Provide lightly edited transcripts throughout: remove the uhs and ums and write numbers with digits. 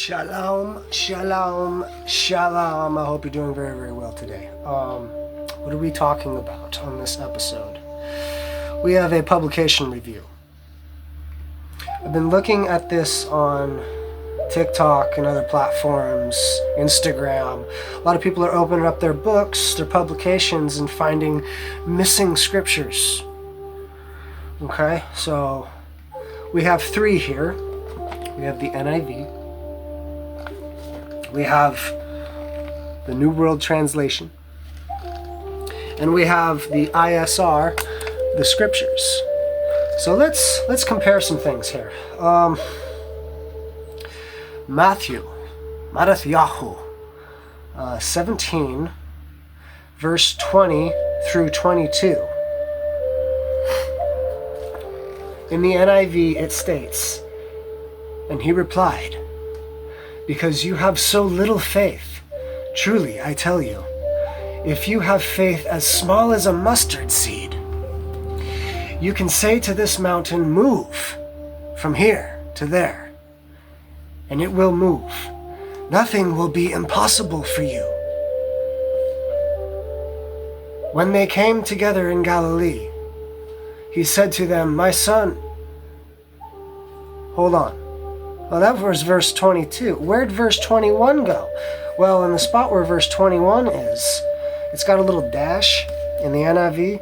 Shalom, shalom, shalom. I hope you're doing very, very well today. What are we talking about on this episode? We have a publication review. I've been looking at this on TikTok and other platforms, Instagram. A lot of people are opening up their books, their publications, and finding missing scriptures. Okay, so we have three here. We have the NIV. We have the New World Translation. And we have the ISR, the scriptures. So let's compare some things here. Matthew 17, verse 20 through 22. In the NIV it states, "And he replied, 'Because you have so little faith, truly I tell you, if you have faith as small as a mustard seed, you can say to this mountain, move from here to there, and it will move. Nothing will be impossible for you.' When they came together in Galilee, he said to them, 'My son,'" hold on. Well, that was verse 22. Where'd verse 21 go? Well, in the spot where verse 21 is, it's got a little dash in the NIV,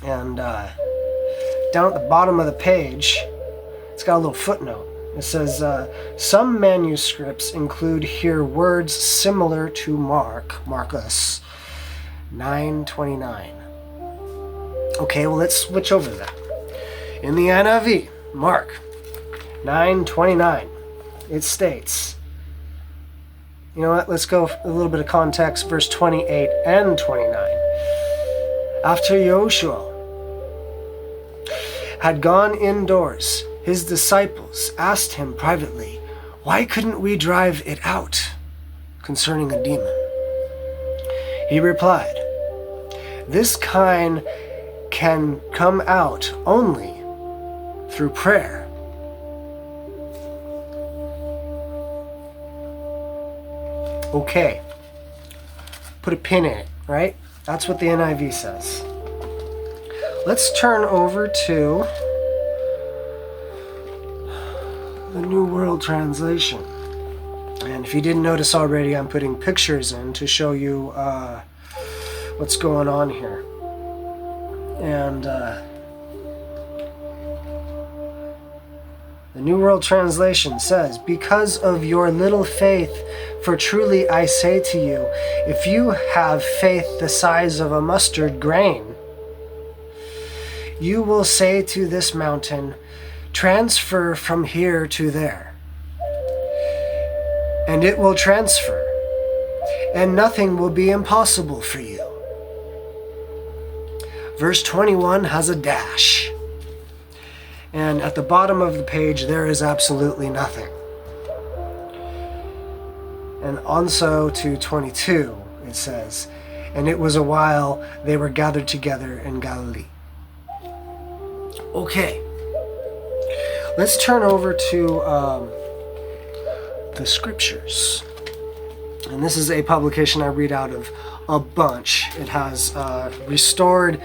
and down at the bottom of the page, it's got a little footnote. It says, some manuscripts include here words similar to Marcus 9:29. Okay, well, let's switch over to that. In the NIV, Mark 9:29, it states, you know what, let's go a little bit of context, verse 28 and 29. After Joshua had gone indoors, his disciples asked him privately, "Why couldn't we drive it out?" concerning a demon. He replied, "This kind can come out only through prayer." Okay, put a pin in it, right? That's what the NIV says. Let's turn over to the New World Translation. And if you didn't notice already, I'm putting pictures in to show you what's going on here. And the New World Translation says, "Because of your little faith, for truly I say to you, if you have faith the size of a mustard grain, you will say to this mountain, transfer from here to there, and it will transfer, and nothing will be impossible for you." Verse 21 has a dash. And at the bottom of the page, there is absolutely nothing. And also to 22, it says, "And it was a while they were gathered together in Galilee." Okay. Let's turn over to the scriptures. And this is a publication I read out of a bunch. It has restored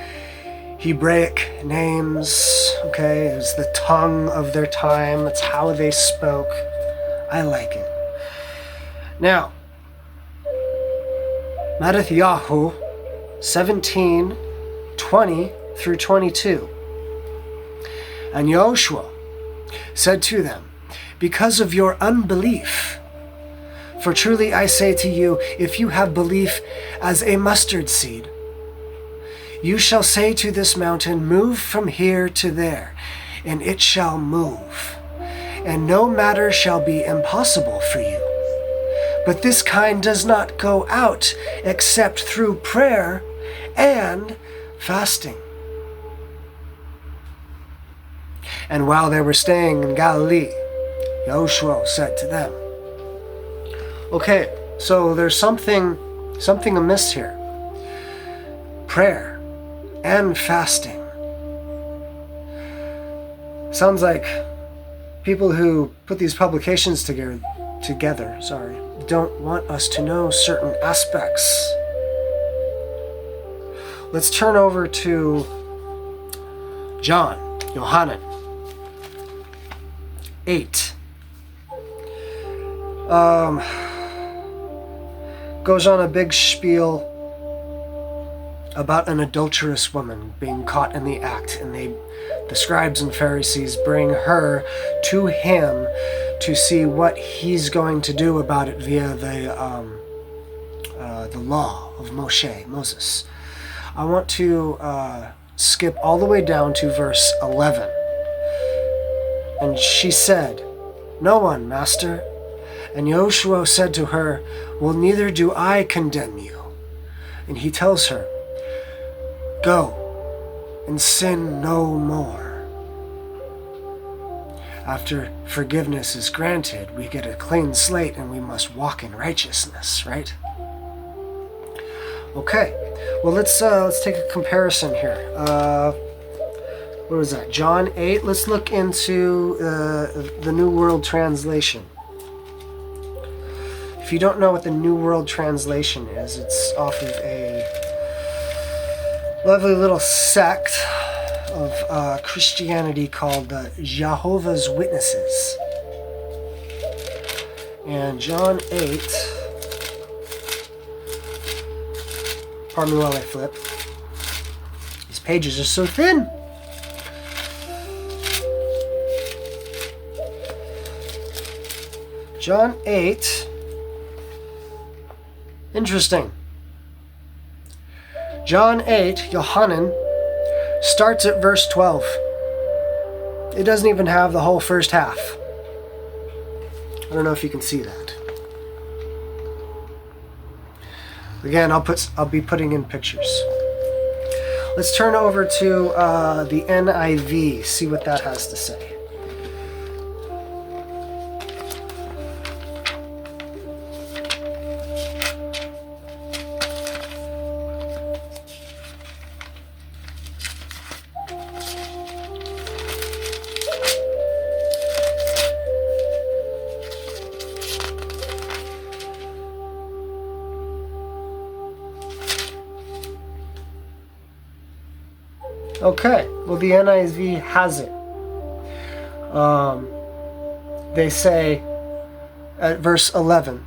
Hebraic names, okay? It's the tongue of their time. It's how they spoke. I like it. Now, Matthew 17:20 through 22. "And Joshua said to them, 'Because of your unbelief, for truly I say to you, if you have belief as a mustard seed, you shall say to this mountain, move from here to there, and it shall move, and no matter shall be impossible for you. But this kind does not go out except through prayer and fasting.' And while they were staying in Galilee, Joshua said to them." Okay, so there's something amiss here. Prayer and fasting. Sounds like people who put these publications together together, don't want us to know certain aspects. Let's turn over to John, Yohanan 8. Goes on a big spiel about an adulterous woman being caught in the act, and the scribes and Pharisees bring her to him to see what he's going to do about it via the law of Moses. I want to skip all the way down to verse 11. And she said, "No one, Master." And Yoshua said to her, "Well, neither do I condemn you." And he tells her, "Go and sin no more." After forgiveness is granted, we get a clean slate and we must walk in righteousness, right? Okay, well, let's take a comparison here. What was that? John 8. Let's look into the New World Translation. If you don't know what the New World Translation is, it's off of a lovely little sect of Christianity called the Jehovah's Witnesses. And John 8, pardon me while I flip. These pages are so thin. John 8. Interesting. John 8, Yohanan, starts at verse 12. It doesn't even have the whole first half. I don't know if you can see that. Again, I'll be putting in pictures. Let's turn over to the NIV, see what that has to say. Okay, well, the NIV has it. They say at verse 11,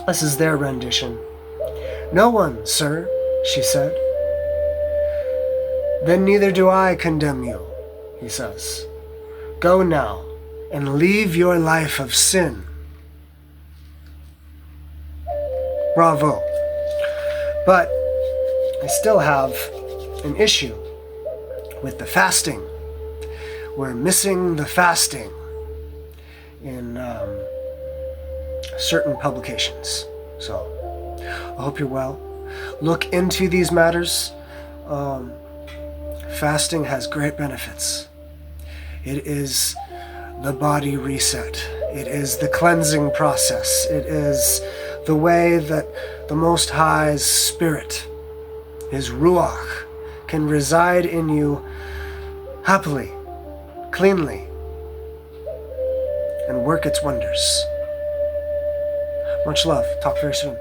this is their rendition. "No one, sir," she said. "Then neither do I condemn you," he says. "Go now and leave your life of sin." Bravo. But I still have an issue with the fasting. We're missing the fasting in certain publications. So I hope you're well. Look into these matters. Fasting has great benefits. It is the body reset. It is the cleansing process. It is the way that the Most High's Spirit, His Ruach, can reside in you happily, cleanly, and work its wonders. Much love. Talk very soon.